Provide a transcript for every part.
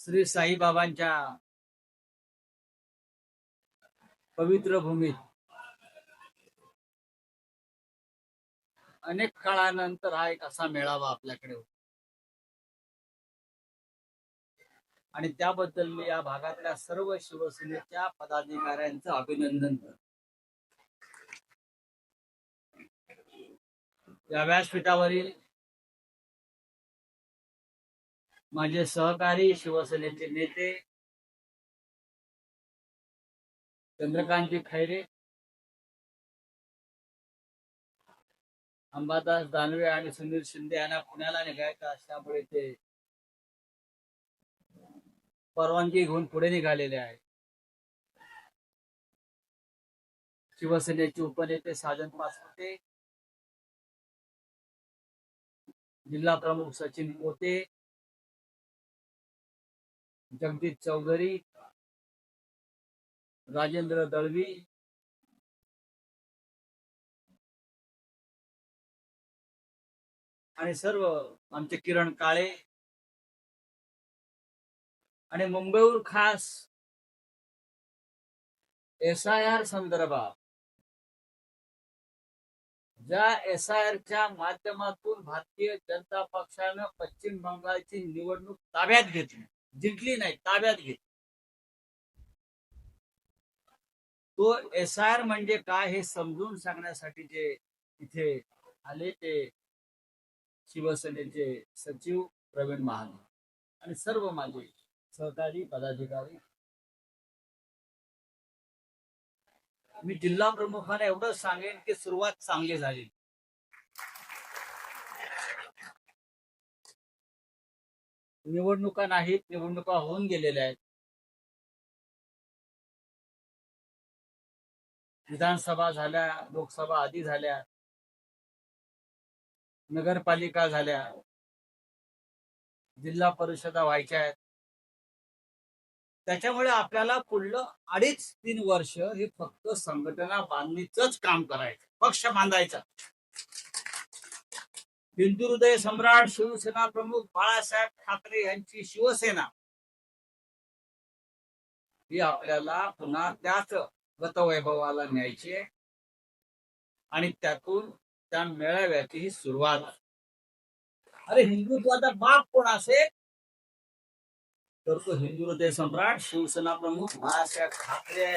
श्री साईबाबांच्या पवित्र भूमीत अनेक काळानंतर हा एक असा मेळावा आपल्याकडे होता आणि त्याबद्दल मी या भागातल्या सर्व शिवसेनेच्या पदाधिकाऱ्यांचं अभिनंदन करतो. या व्यासपीठावरील माझे सहकारी शिवसेनेचे नेते चंद्रकांतजी खैरे, अंबादास दानवे आणि सुनील शिंदे यांना पुण्याला निघायचं असल्यामुळे ते परवानगी घेऊन पुढे निघालेले आहेत. शिवसेनेचे उपनेते साजन पाचपुते, जिल्हा प्रमुख सचिन पोते, जगदीश चौधरी, राजेंद्र दळवी, आणि सर्व आमचे किरण काळे आणि मुंबईहून खास SIR संदर्भात ज्या SIRच्या माध्यमातून भारतीय जनता पक्षानं पश्चिम बंगालची निवडणूक ताब्यात घेतली, जिंकली नाही, ताब्यात घेतली. तो SIR म्हणजे काय हे समजून सांगण्यासाठी जे इथे आले ते शिवसेनेचे सचिव प्रवीण महाले आणि सर्व माझे सहकारी पदाधिकारी. मी जिल्हा प्रमुखांना एवढंच सांगेन की सुरुवात चांगली झाली. निवडणुका नाहीत, निवडणुका होऊन गेलेल्या आहेत. विधानसभा झाल्या, लोकसभा आधी झाल्या, नगरपालिका झाल्या, जिल्हा परिषदा व्हायच्या आहेत. त्याच्यामुळे आपल्याला पुढलं 2.5-3 वर्ष हे फक्त संघटना बांधणीच काम करायचं, पक्ष बांधायचा. हिंदू हृदय सम्राट शिवसेना प्रमुख बाळासाहेब ठाकरे यांची शिवसेना ही आपल्याला पुन्हा त्याच गतवैभवाला न्यायची आहे आणि त्यातून त्या मेळाव्याची ही सुरुवात. अरे हिंदुत्वाचा बाप कोण असेल तर तो हिंदू हृदय सम्राट शिवसेना प्रमुख बाळासाहेब ठाकरे.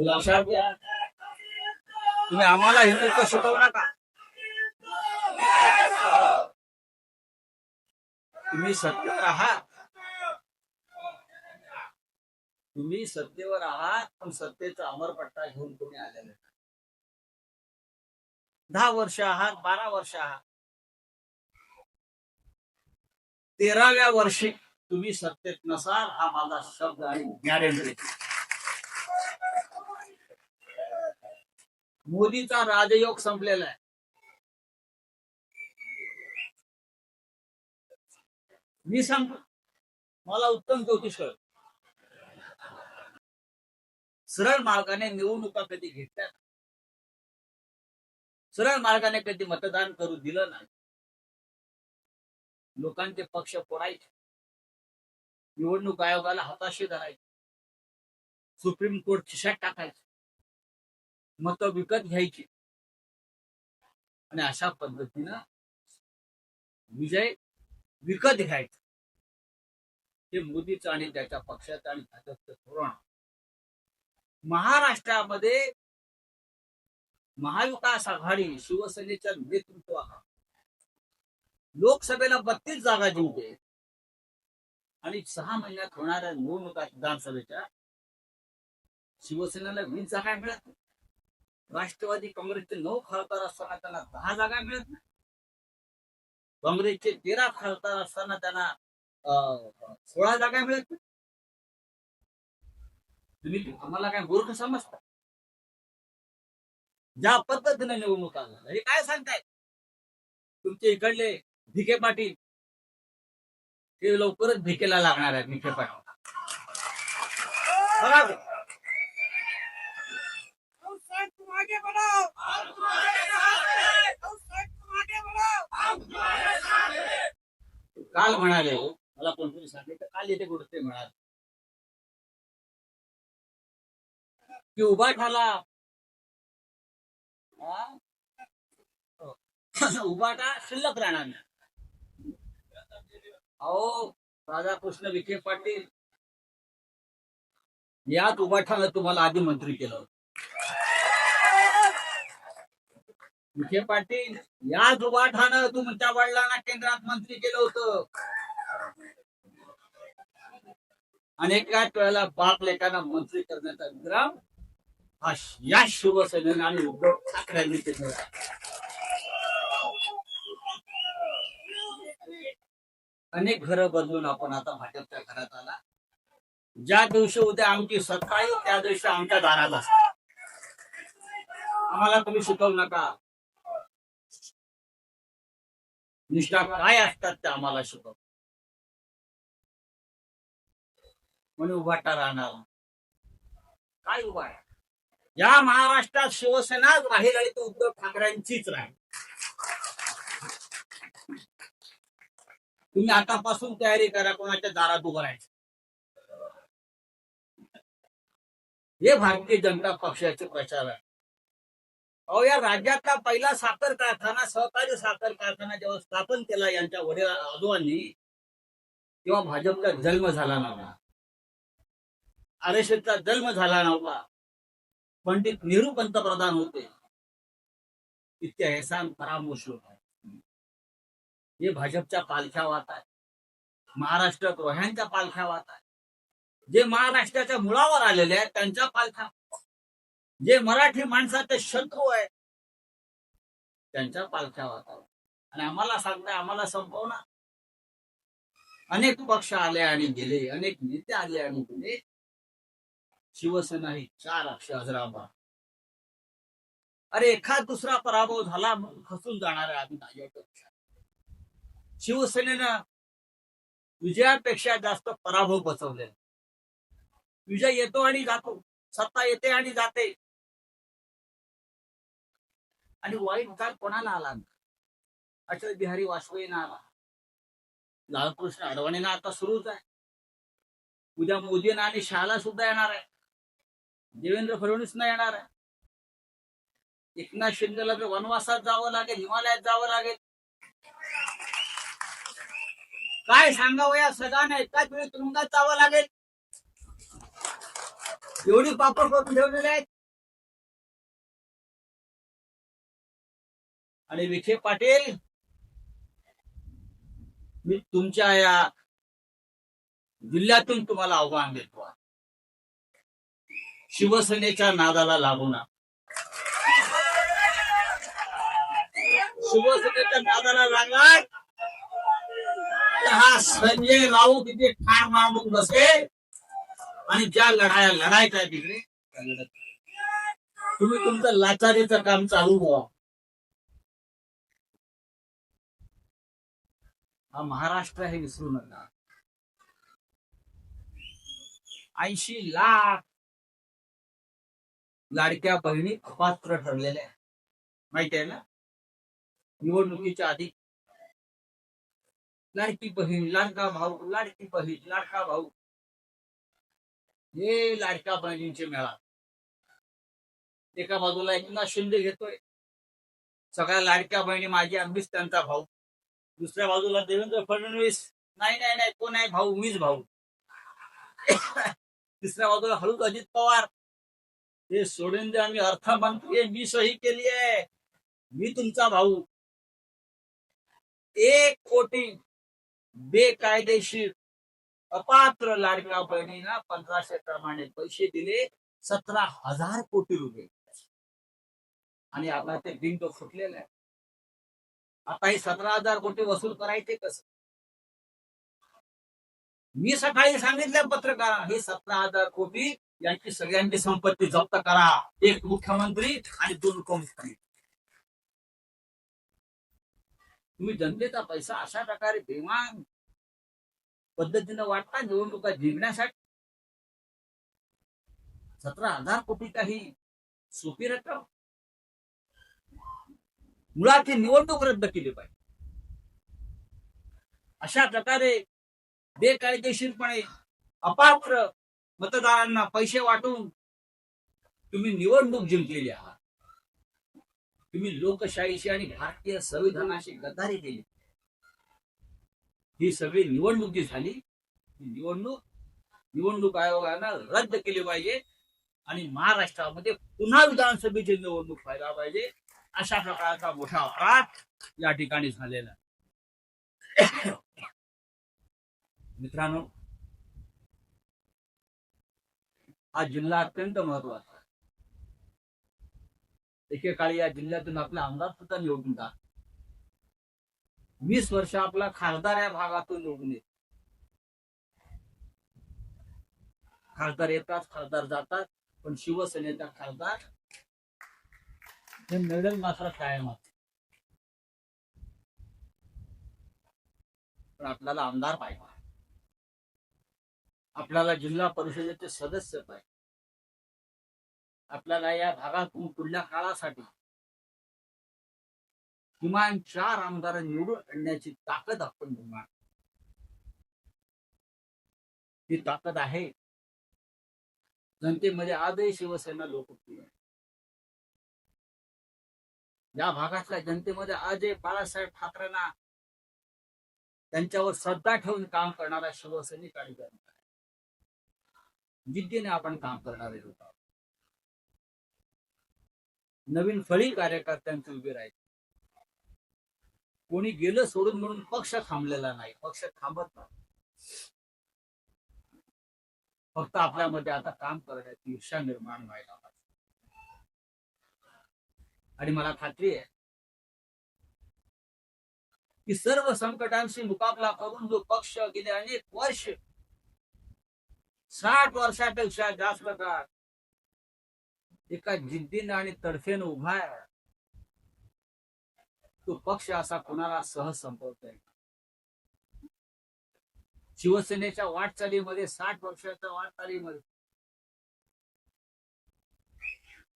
लक्षात घ्या, तुम्ही आम्हाला हिंदुत्व शिकवू नका. तुम्ही सत्तेवर आहात, तुम्ही सत्तेवर आहात, पण सत्तेचा अमरपट्टा घेऊन तुम्ही आलेले 10 वर्ष आहात, 12 वर्ष आहात. 13व्या वर्षी तुम्ही सत्तेत नसाल हा माझा शब्द आणि गॅरेंटी. मोदीचा राजयोग संपलेला आहे. मी सांगतो, मला उत्तम ज्योतिष कळत. सरळ मार्गाने निवडणुका कधी घेतल्या, सरळ मार्गाने कधी मतदान करू दिलं नाही. लोकांचे पक्ष फोडायचे, निवडणूक आयोगाला हाताशी धरायचे, सुप्रीम कोर्ट खिशात टाकायचे, मत विकत घ्यायची आणि अशा पद्धतीनं विजय विकत घ्यायचा. हे मोदीचं आणि त्याच्या पक्षाचं आणि भाजपचं धोरण. महाराष्ट्रामध्ये महाविकास आघाडी शिवसेनेच्या नेतृत्वाखाली लोकसभेला 32 जागा जिंकते आणि 6 महिन्यात होणाऱ्या निवडणुका विधानसभेच्या शिवसेनेला 20 जागा मिळत नाही. राष्ट्रवादी काँग्रेसचे 9 खासदार असताना त्यांना 10 जागा मिळत नाही. काँग्रेसचे 13 खासदार असताना त्यांना 16 जागा मिळत नाही. तुम्ही आम्हाला काय मूर्ख समजता? ज्या पद्धतीने निवडणुका झाल्या हे काय सांगताय? तुमचे इकडले भिके पाटील ते लवकरच भिकेला लागणार आहेत. भिके पाटील काल म्हणाले, मला कोणतरी सांगितलं, काल येते कुठे म्हणाले की उभाठाला उभाटा शिल्लक राहणार नाही. अहो राधाकृष्ण विखे पाटील याच उभाठानं तुम्हाला आधी मंत्री केलं. विखे पाटील याच उभाठानं तुमच्या वडिलांना केंद्रात मंत्री केलं होतं. अनेकाच वेळेला बाप लेकांना मंत्री करण्याचा विक्रम हा या शिवसेनेने आणि उद्धव ठाकरेंनी केला. अनेक घरं बदलून आपण आता भाजपच्या घरात आला. ज्या दिवशी उद्या आमची सत्ता येईल त्या दिवशी आमच्या दारात असतात. आम्हाला तुम्ही शिकवू नका. निष्ठा काय असतात ते आम्हाला शिकव. म्हणून उभाटा राहणार काय उभा आहे. या महाराष्ट्रात शिवसेनाच राहील आणि ती उद्धव ठाकरेंचीच राहील. तुम्ही आतापासून तयारी करा कोणाच्या दारात उभं राहायचं. हे भारतीय जनता पक्षाचे प्रचार आहे. अहो या राज्यातला पहिला साखर कारखाना, सहकारी साखर कारखाना जेव्हा स्थापन केला यांच्या वडील आजोबांनी, तेव्हा भाजपचा जन्म झाला नव्हता. आरएसएसचा जन्म झाला नव्हता. पंडित नेहरू पंतप्रधान होते. इतके एहसान फरामोश होता. हे भाजपच्या पालख्या वाहत आहे. महाराष्ट्र द्रोह्यांच्या पालख्या वाहत आहे. जे महाराष्ट्राच्या मुळावर आलेले आहेत त्यांच्या पालख्या, जे मराठी माणसाचे शत्रू आहे त्यांच्या पालख्या वाहत आहे. आणि आम्हाला सांगताय आम्हाला संपवणार. अनेक पक्ष आले आणि गेले, अनेक नेते आले आणि गेले. शिवसेना ही 4 अक्ष हजराबा. अरे एखाद दुसरा पराभव झाला म्हणून खचून जाणार आहे आम्ही भाजपपेक्षा. शिवसेनेनं विजयापेक्षा जास्त पराभव पचवले. विजय येतो आणि जातो, सत्ता येते आणि जाते. आणि वाईट काळ कोणाला आला? अटल बिहारी वाजपेयींना आला. लालकृष्ण अडवाणींना आता सुरूच आहे. उद्या मोदींना आणि शहाला सुद्धा येणार आहे. देवेंद्र फडणवीसना येणार आहे. एकनाथ शिंदेला तर वनवासात जावं लागेल, हिमालयात जावं लागेल. काय सांगावं या सगळ्यांना एकाच वेळी तुरुंगात जावं लागेल. एवढी पापड करून ठेवलेले आहेत. आणि विखे पाटील, मी तुमच्या या जिल्ह्यातून तुम्हाला आव्हान देतो, शिवसेनेच्या नादाला लागू नका. शिवसेनेच्या नादाला लागलाय तर हा संजय राऊत तिथे ठार मारून बसेल आणि ज्या लढाया लढायच्या तिकडे तुम्ही तुमचं लाचारीचं काम चालू व्हा. हा महाराष्ट्र हे विसरू नका. 80 लाख लाडक्या बहिणी अपात्र ठरलेल्या माहिती आहे ना. निवडणुकीच्या आधी लाडकी बहीण, लाडका भाऊ, लाडकी बहीण, लाडका भाऊ, हे लाडक्या बहिणींचे मेळा. एका बाजूला एकनाथ शिंदे घेतोय, सगळ्या लाडक्या बहिणी माझी अगदीच त्यांचा भाऊ. दुसऱ्या बाजूला देवेंद्र फडणवीस, नाही नाही नाही कोण आहे भाऊ, मीच भाऊ. तिसऱ्या बाजूला हळूच अजित पवार, हे सोडून दे आम्ही अर्थमंत्री, मी सही केली आहे, मी तुमचा भाऊ. 1 कोटी बेकायदेशीर अपात्र लाडक्या बहिणींना 1500 प्रमाणे पैसे दिले, 17,000 कोटी रुपये. आणि आता ते बिंग फुटलेलं आहे. आता हे 17,000 कोटी वसूल करायचे कसं? मी सकाळी सांगितलं पत्रकारांना, हे 17,000 कोटी यांची सगळ्यांची संपत्ती जप्त करा. 1 मुख्यमंत्री आणि 2 उपमुख्यमंत्री. तुम्ही जनतेचा पैसा अशा प्रकारे बेमान पद्धतीने वाटता निवडणुका जिंकण्यासाठी. 17,000 कोटी काही सोपी रक्कम. मुळात ही निवडणूक रद्द केली पाहिजे. अशा प्रकारे बेकायदेशीरपणे अपात्र मतदारांना पैसे वाटून तुम्ही निवडणूक जिंकलेली आहात. तुम्ही लोकशाहीशी आणि भारतीय संविधानाशी गद्दारी केली. ही सगळी निवडणूक जी झाली, निवडणूक आयोगानं रद्द केली पाहिजे आणि महाराष्ट्रामध्ये पुन्हा विधानसभेची निवडणूक व्हायला पाहिजे. अशा प्रकारचा मोठा अपराध या ठिकाणी झालेला. मित्रांनो, हा जिल्हा अत्यंत महत्वाचा आहे. एकेकाळी या जिल्ह्यातून आपला आमदार सुद्धा निवडून जात. 20 वर्ष आपला खासदार या भागातून निवडून येत. खासदार येतात, खासदार जातात, पण शिवसेनेचा खासदार हे मेडल मात्र कायम असते. पण आपल्याला आमदार पाहिजे, आपल्याला जिल्हा परिषदेचे सदस्य पाहिजे, आपल्याला या भागातून पुढल्या काळासाठी किमान 4 आमदार निवडून आणण्याची ताकद आपण निर्माण. ही ताकद आहे. जनतेमध्ये आजही शिवसेना लोकप्रिय आहे. या भागातल्या जनतेमध्ये आजही बाळासाहेब ठाकरेंना त्यांच्यावर श्रद्धा ठेवून काम करणारा शिवसैनिक आणि जनता आहे. जिद्दीने आपण काम करणारे लोक. नवीन फळी कार्यकर्त्यांचे उभे राहायचे. कोणी गेलं सोडून म्हणून पक्ष थांबलेला नाही. पक्ष थांबत नाही. फक्त आपल्यामध्ये आता काम करण्याची इच्छा निर्माण व्हायला पाहिजे. आणि मला खात्री आहे की सर्व संकटांशी मुकाबला करून जो पक्ष गेले अनेक वर्ष, 60 वर्षापेक्षा जास्त काळ एका जिद्दीने आणि तडफेने उभा आहे, तो पक्ष असा कोणाला सहज संपवता येईल. शिवसेनेच्या वाटचालीमध्ये 60 वर्षाच्या वाटचालीमध्ये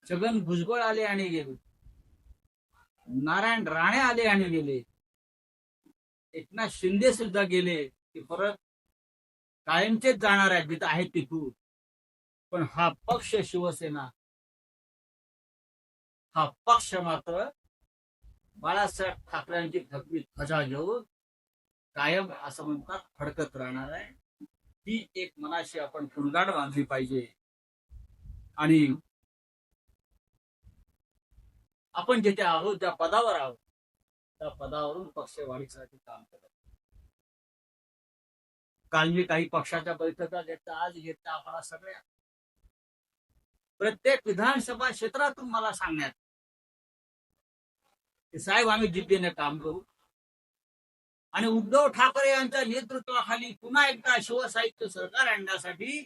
छगन भुजबळ आले आणि गेले, नारायण राणे आले आणि गेले, एकनाथ शिंदे सुद्धा गेले की परत कायमचेच जाणार आहेत जिथं आहेत तिथून. पण हा पक्ष शिवसेना, हा पक्ष मात्र बाळासाहेब ठाकरेंची थकवी ध्वजा घेऊन कायम असं म्हणतात फडकत राहणार आहे. ही एक मनाशी आपण टुंगाड बांधली पाहिजे. आणि आपण जिथे आहोत, ज्या पदावर आहोत, त्या पदावरून पक्ष वाढीसाठी काम करत. काल मी काही पक्षाच्या बैठका घेतल्या, आज घेतल्या. आपला सगळ्या प्रत्येक विधानसभा क्षेत्रातून मला सांगण्यात की साहेब आम्ही जिद्दीने काम करू आणि उद्धव ठाकरे यांच्या नेतृत्वाखाली पुन्हा एकदा शिवसाहित्य सरकार आणण्यासाठी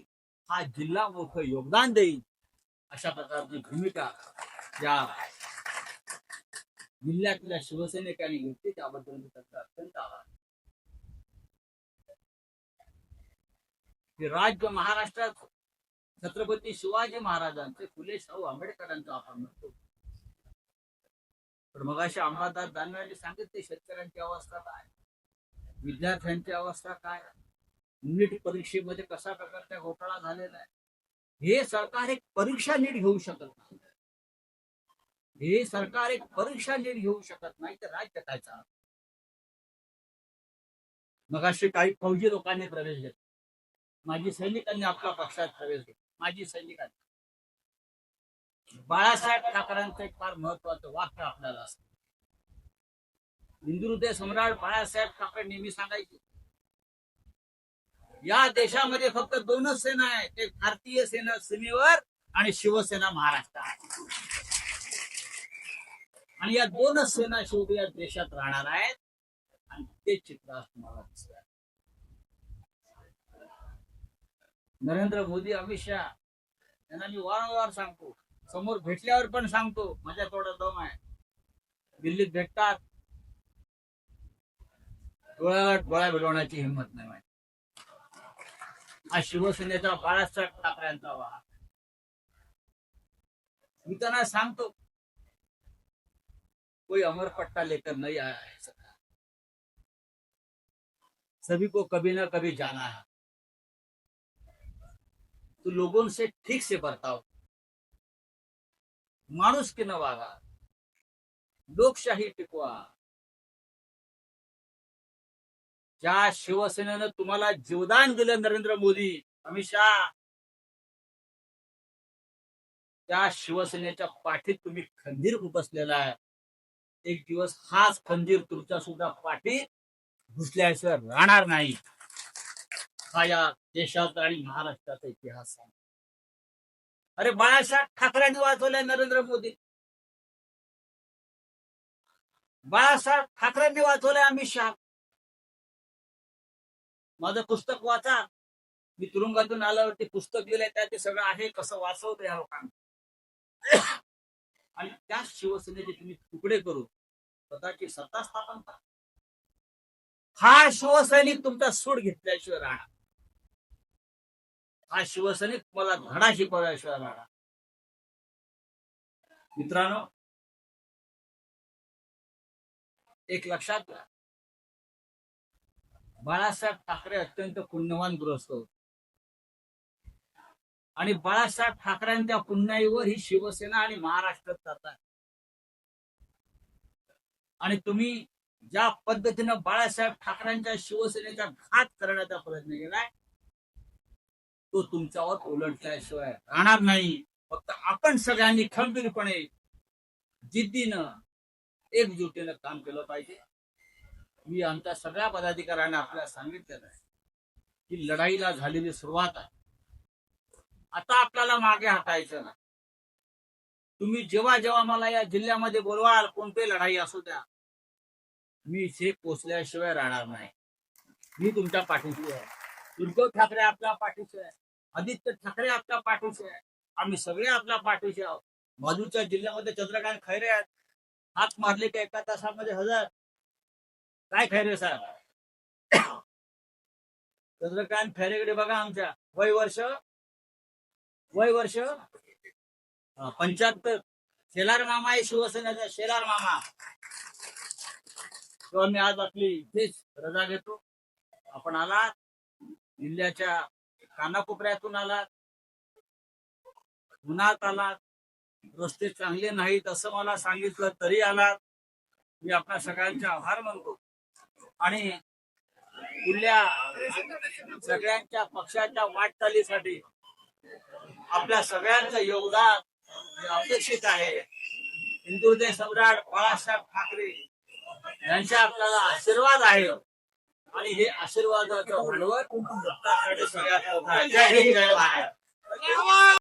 हा जिल्हा मोठं योगदान देईल. अशा प्रकारची भूमिका या जिल्ह्यातल्या शिवसैनिकांनी घेतली. त्याबद्दल मी त्यांचा अत्यंत आभार. राज्य महाराष्ट्रात छत्रपती शिवाजी महाराजांचे, फुले शाहू आंबेडकरांचा आपण म्हणतो. पण मग अशा अंबादास दानवेंनी सांगितले शेतकऱ्यांची अवस्था काय, विद्यार्थ्यांची अवस्था काय, नीट परीक्षेमध्ये कशा प्रकारचा घोटाळा झालेला आहे. हे सरकार एक परीक्षा नीट घेऊ शकत नाही. हे सरकार एक परीक्षा नीट घेऊ शकत नाही तर राज्य काय चालणार. मग असे काही फौजी लोकांनी प्रवेश घेतला, माजी सैनिकांनी आपल्या पक्षात प्रवेश घेतला. माजी सैनिकांनी बाळासाहेब ठाकरेंचं एक फार महत्वाचं वाक्य आपल्याला असतं. हिंदुहृदय सम्राट बाळासाहेब ठाकरे नेहमी सांगायचे, या देशामध्ये फक्त 2च सेना आहेत, एक भारतीय सेना सीमेवर आणि शिवसेना महाराष्ट्रात. आणि या 2च सेना शेवटी या देशात राहणार आहेत. आणि ते चित्र आज तुम्हाला दिसत आहे. नरेंद्र मोदी, अमित शहा यांना मी वारंवार सांगतो, समोर भेटल्यावर पण सांगतो, माझ्या थोडा दम आहे. दिल्लीत भेटतात, डोळ्यावर डोळा भिडवण्याची हिंमत नाही माहिती. हा शिवसेनेचा बाळासाहेब ठाकरेंचा वाहक. मी त्यांना सांगतो, कोई अमर पट्टा लेकर नहीं आया है. सभी को कभी ना कभी जाना है, तो लोगों से ठीक से बर्ताव, माणूस की न वागा, लोकशाही टिकवा. ज्या शिवसेनेनं तुम्हाला जीवदान दिलं, नरेंद्र मोदी, अमित शहा, त्या शिवसेनेच्या पाठीत तुम्ही खंजीर खुपसलेला आहे. एक दिवस हाच खंजीर तुमच्या सुद्धा पाठीत घुसल्याशिवाय राहणार नाही. हा या देशाचा आणि महाराष्ट्राचा इतिहास आहे. अरे बाळासाहेब ठाकरेंनी वाचवलंय नरेंद्र मोदी, बाळासाहेब ठाकरेंनी वाचवलंय अमित शहा. माझं पुस्तक वाचा, मी तुरुंगातून आल्यावरती पुस्तक लिहिलंय, त्यात ते सगळं आहे, कसं वाचवतं या लोकांना. आणि त्या शिवसेनेचे तुम्ही तुकडे करू स्वतःची सत्ता स्थापन करा. हा शिवसैनिक तुमचा सूड घेतल्याशिवाय राहणार, हा शिवसैनिक तुम्हाला धडा शिकवल्याशिवाय राहणार. मित्रांनो, एक लक्षात घ्या, बाळासाहेब ठाकरे अत्यंत पुण्यवान गृहस्थ होते आणि बाळासाहेब ठाकरेंच्या पुण्याईवर ही शिवसेना आणि महाराष्ट्र चालतात. आणि तुम्ही ज्या पद्धतीनं बाळासाहेब ठाकरेंच्या शिवसेनेचा घात करण्याचा प्रयत्न केलाय, तो तुमच्यावर उलटल्याशिवाय राहणार नाही. फक्त आपण सगळ्यांनी खंबीरपणे, जिद्दीनं, एकजुटीनं काम केलं पाहिजे. मी आमच्या सगळ्या पदाधिकाऱ्यांना आपल्याला सांगितलेलं आहे की लढाईला झालेली सुरुवात आहे. आता आपल्याला मागे हटायचं ना. तुम्ही जेव्हा जेव्हा मला या जिल्ह्यामध्ये बोलवाल, कोणती लढाई असू द्या, मी इथे पोचल्याशिवाय राहणार नाही. मी तुमच्या पाठीशी आहे. उद्धव ठाकरे आपल्या पाठीशी आहे, आदित्य ठाकरे आपल्या पाठीशी आहे, आम्ही सगळे आपल्या पाठीशी आहोत. बाजूच्या जिल्ह्यामध्ये चंद्रकांत खैरे आहेत, हात मारले का एका तासामध्ये 1000. काय खैरे साहेब, चंद्रकांत खैरेकडे बघा. आमच्या वय वर्ष 75. शेलार मामा आहे शिवसेनेचा, शेलार मामा. तेव्हा मी आज आपली इथेच रजा घेतो. आपण आलात, जिल्ह्याच्या कानाकोपऱ्यातून आलात, उन्हात आलात, रस्ते चांगले नाहीत असं मला सांगितलं तरी आलात. मी आपल्या सगळ्यांचे आभार मानतो आणि पुढल्या सगळ्यांच्या पक्षाच्या वाटचालीसाठी आपल्या सगळ्यांचं योगदान अपेक्षित आहे. हिंदुत्व सम्राट बाळासाहेब ठाकरे यांचा आपल्याला आशीर्वाद आहे आणि हे आशीर्वादाचं भांडवल सगळ्यात मोठं आहे. जय हिंद, जय भारत.